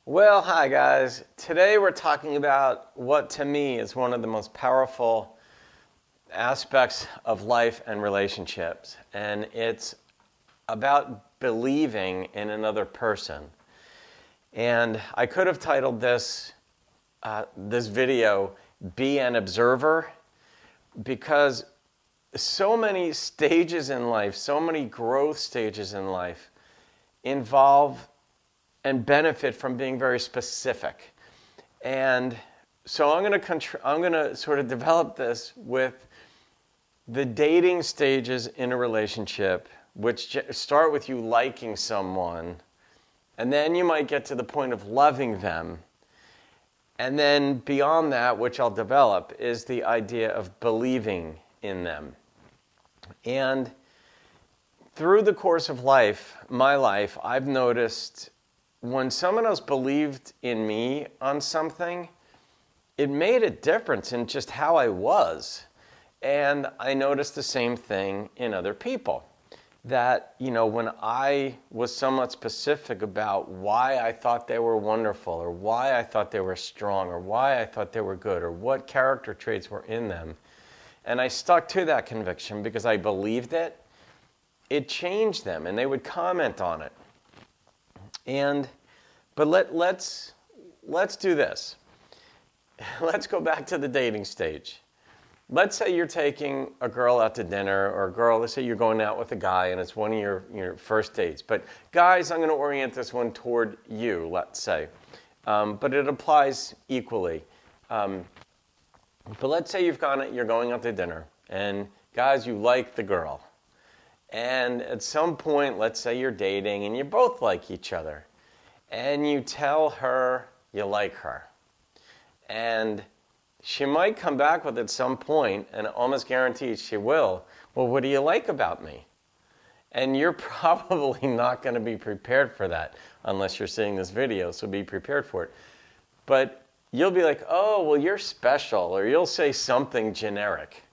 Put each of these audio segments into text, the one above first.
Well, hi guys. Today we're talking about what to me is one of the most powerful aspects of life and relationships. And it's about believing in another person. And I could have titled this video, Be an Observer, because so many stages in life, so many growth stages in life involve and benefit from being very specific. And so I'm going to sort of develop this with the dating stages in a relationship, which start with you liking someone, and then you might get to the point of loving them. And then beyond that, which I'll develop, is the idea of believing in them. And through the course of life, my life, I've noticed when someone else believed in me on something, it made a difference in just how I was. And I noticed the same thing in other people. That, when I was somewhat specific about why I thought they were wonderful, or why I thought they were strong, or why I thought they were good, or what character traits were in them, and I stuck to that conviction because I believed it, it changed them, and they would comment on it. But let's do this. Let's go back to the dating stage. Let's say you're taking a girl out to dinner, or a girl, let's say you're going out with a guy and it's one of your first dates. But guys, I'm going to orient this one toward you, let's say. But it applies equally. But let's say you're going out to dinner, and guys, you like the girl. And at some point, let's say you're dating and you both like each other. And you tell her you like her. And she might come back with at some point, and almost guaranteed she will, well, what do you like about me? And you're probably not going to be prepared for that unless you're seeing this video, so be prepared for it. But you'll be like, oh, well, you're special, or you'll say something generic.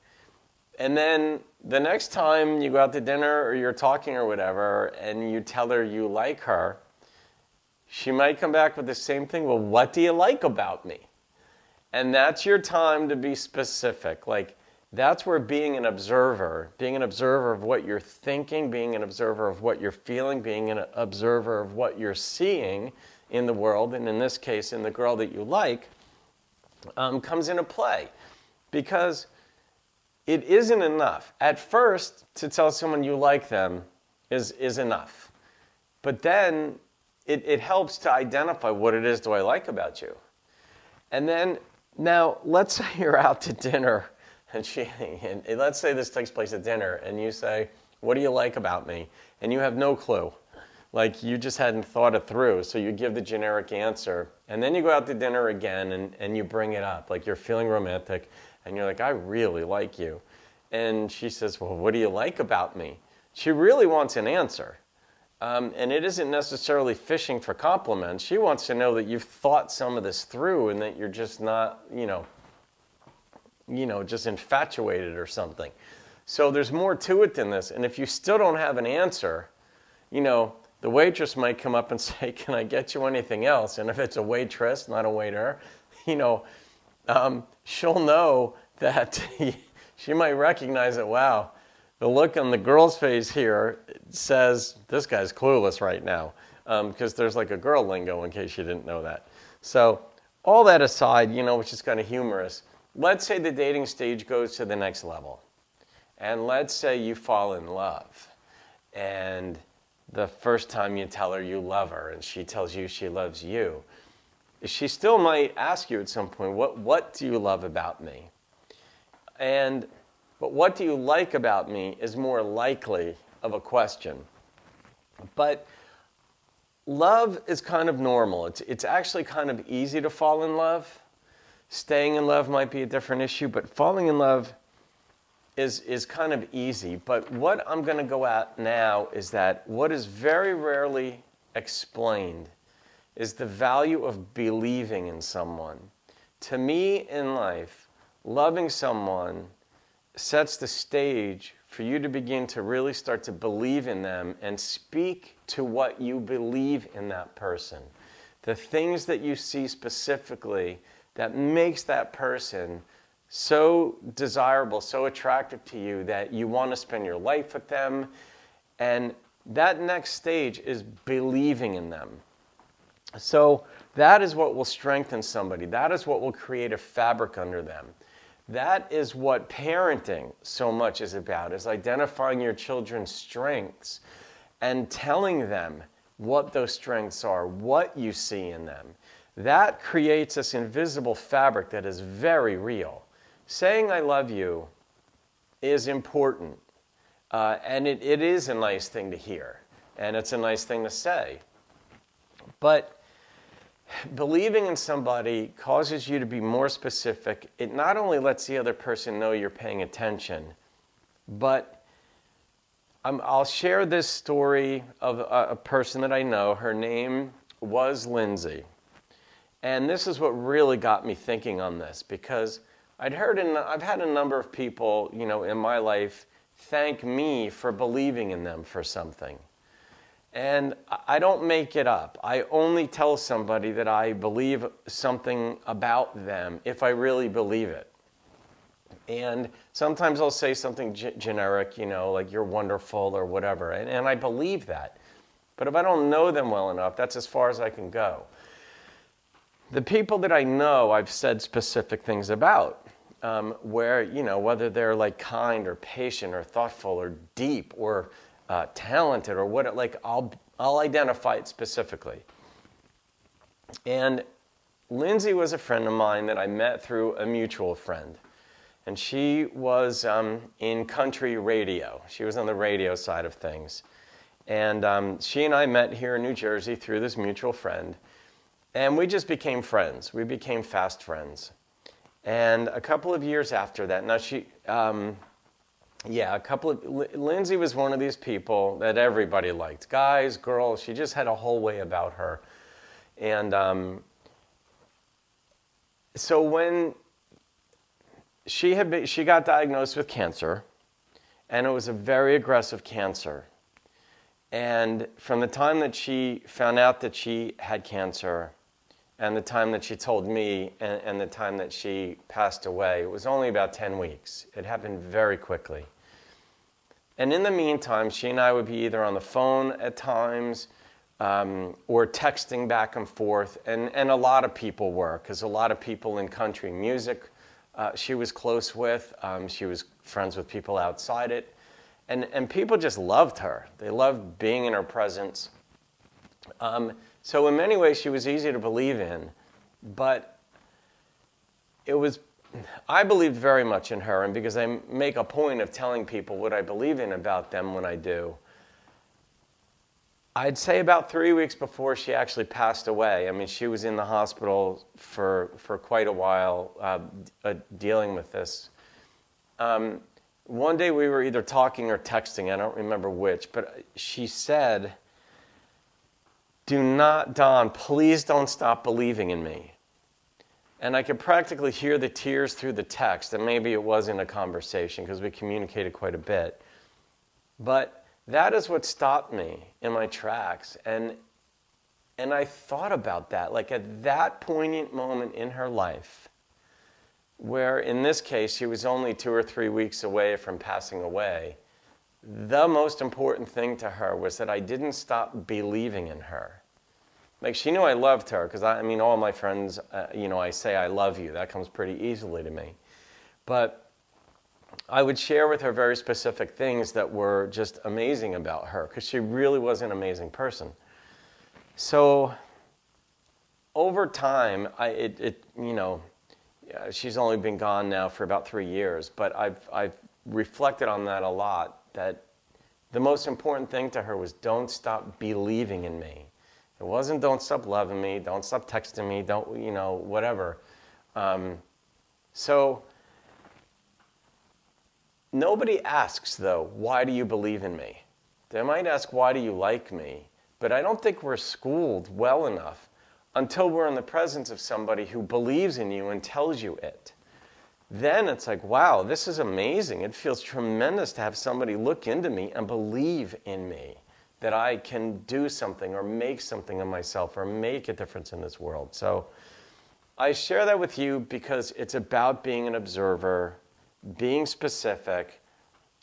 And then the next time you go out to dinner or you're talking or whatever, and you tell her you like her, she might come back with the same thing. Well, what do you like about me? And that's your time to be specific. Like, that's where being an observer of what you're thinking, being an observer of what you're feeling, being an observer of what you're seeing in the world, and in this case, in the girl that you like, comes into play. Because it isn't enough. At first, to tell someone you like them is enough. But then it helps to identify what it is do I like about you. And then, now, let's say you're out to dinner, and let's say this takes place at dinner, and you say, what do you like about me? And you have no clue. Like, you just hadn't thought it through, so you give the generic answer. And then you go out to dinner again, and you bring it up. Like, you're feeling romantic, and you're like, I really like you. And she says, well, what do you like about me? She really wants an answer. And it isn't necessarily fishing for compliments. She wants to know that you've thought some of this through and that you're just not, just infatuated or something. So there's more to it than this. And if you still don't have an answer, the waitress might come up and say, can I get you anything else? And if it's a waitress, not a waiter, she'll know that she might recognize that, wow, the look on the girl's face here says this guy's clueless right now, because there's like a girl lingo in case you didn't know that. So all that aside, which is kind of humorous, let's say the dating stage goes to the next level. And let's say you fall in love. And the first time you tell her you love her and she tells you she loves you, she still might ask you at some point, what do you love about me? But what do you like about me is more likely of a question. But love is kind of normal. It's actually kind of easy to fall in love. Staying in love might be a different issue, but falling in love is kind of easy. But what I'm going to go at now is that what is very rarely explained is the value of believing in someone. To me, in life, loving someone sets the stage for you to begin to really start to believe in them and speak to what you believe in that person. the things that you see specifically that makes that person so desirable, so attractive to you that you want to spend your life with them. And that next stage is believing in them. So that is what will strengthen somebody. That is what will create a fabric under them. That is what parenting so much is about, is identifying your children's strengths and telling them what those strengths are, what you see in them. That creates this invisible fabric that is very real. Saying I love you is important, and it is a nice thing to hear, and it's a nice thing to say. But believing in somebody causes you to be more specific. It not only lets the other person know you're paying attention, but I'll share this story of a person that I know. Her name was Lindsay. And this is what really got me thinking on this, because I've had a number of people, in my life thank me for believing in them for something. And I don't make it up. I only tell somebody that I believe something about them if I really believe it. And sometimes I'll say something generic, like you're wonderful or whatever, and I believe that. But if I don't know them well enough, that's as far as I can go. The people that I know, I've said specific things about, where, whether they're like kind or patient or thoughtful or deep or talented or what, I'll identify it specifically. And Lindsay was a friend of mine that I met through a mutual friend. And she was in country radio. She was on the radio side of things. And she and I met here in New Jersey through this mutual friend. And we just became friends. We became fast friends. And a couple of years after that, Lindsay was one of these people that everybody liked. Guys, girls, she just had a whole way about her. And so when she got diagnosed with cancer, and it was a very aggressive cancer. And from the time that she found out that she had cancer, and the time that she told me, and the time that she passed away, it was only about 10 weeks. It happened very quickly. And in the meantime, she and I would be either on the phone at times, or texting back and forth. And a lot of people were, because a lot of people in country music she was close with. She was friends with people outside it. And people just loved her. They loved being in her presence. So in many ways, she was easy to believe in. But I believed very much in her. And because I make a point of telling people what I believe in about them when I do, I'd say about 3 weeks before she actually passed away. I mean, she was in the hospital for quite a while dealing with this. One day we were either talking or texting, I don't remember which, but she said, Don, please don't stop believing in me. And I could practically hear the tears through the text, and maybe it wasn't a conversation because we communicated quite a bit. But that is what stopped me in my tracks. And I thought about that, like at that poignant moment in her life, where in this case she was only 2 or 3 weeks away from passing away, the most important thing to her was that I didn't stop believing in her. Like, she knew I loved her, because all my friends, I say I love you. That comes pretty easily to me. But I would share with her very specific things that were just amazing about her, because she really was an amazing person. So over time, she's only been gone now for about 3 years, but I've reflected on that a lot, that the most important thing to her was don't stop believing in me. It wasn't don't stop loving me, don't stop texting me, don't, whatever. So nobody asks, though, why do you believe in me? They might ask, why do you like me? But I don't think we're schooled well enough until we're in the presence of somebody who believes in you and tells you it. Then it's like, wow, this is amazing. It feels tremendous to have somebody look into me and believe in me. that I can do something or make something of myself or make a difference in this world. So I share that with you because it's about being an observer, being specific,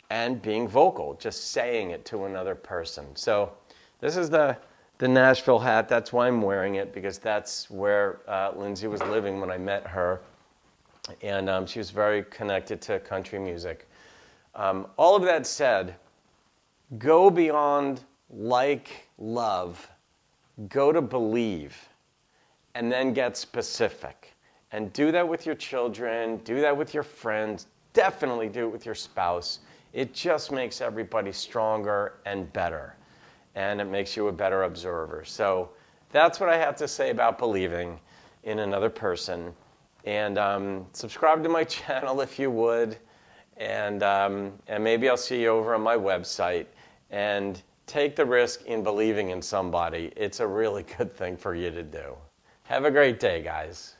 and being vocal, just saying it to another person. So this is the Nashville hat. That's why I'm wearing it, because that's where Lindsay was living when I met her. And she was very connected to country music. All of that said, go beyond like, love, go to believe, and then get specific. And do that with your children, do that with your friends, definitely do it with your spouse. It just makes everybody stronger and better. And it makes you a better observer. So that's what I have to say about believing in another person. And subscribe to my channel if you would. And maybe I'll see you over on my website. And take the risk in believing in somebody. It's a really good thing for you to do. Have a great day, guys.